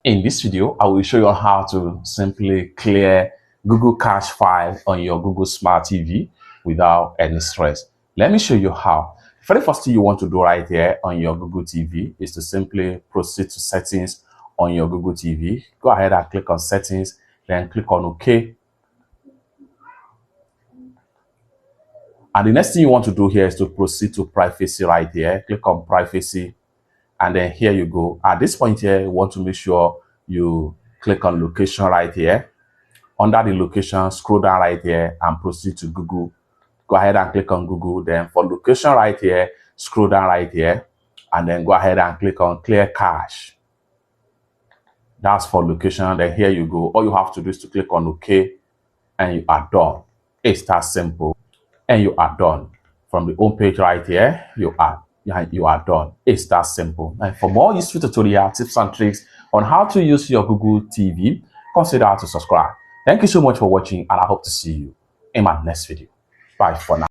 In this video, I will show you how to simply clear Google Cache file on your Google Smart TV without any stress. Let me show you how. The very first thing you want to do right here on your Google TV is to simply proceed to settings on your Google TV. Go ahead and click on settings, then click on OK. And the next thing you want to do here is to proceed to privacy right here. Click on privacy. And then here you go. At this point here, you want to make sure you click on location right here. Under the location, scroll down right here and proceed to Google. Go ahead and click on Google. Then for location right here, scroll down right here. And then go ahead and click on clear cache. That's for location. Then here you go. All you have to do is to click on OK and you are done. It's that simple. And you are done. From the home page right here, you are done. It's that simple. And for more useful tutorial tips and tricks on how to use your Google TV, consider to subscribe. Thank you so much for watching, and I hope to see you in my next video. Bye for now.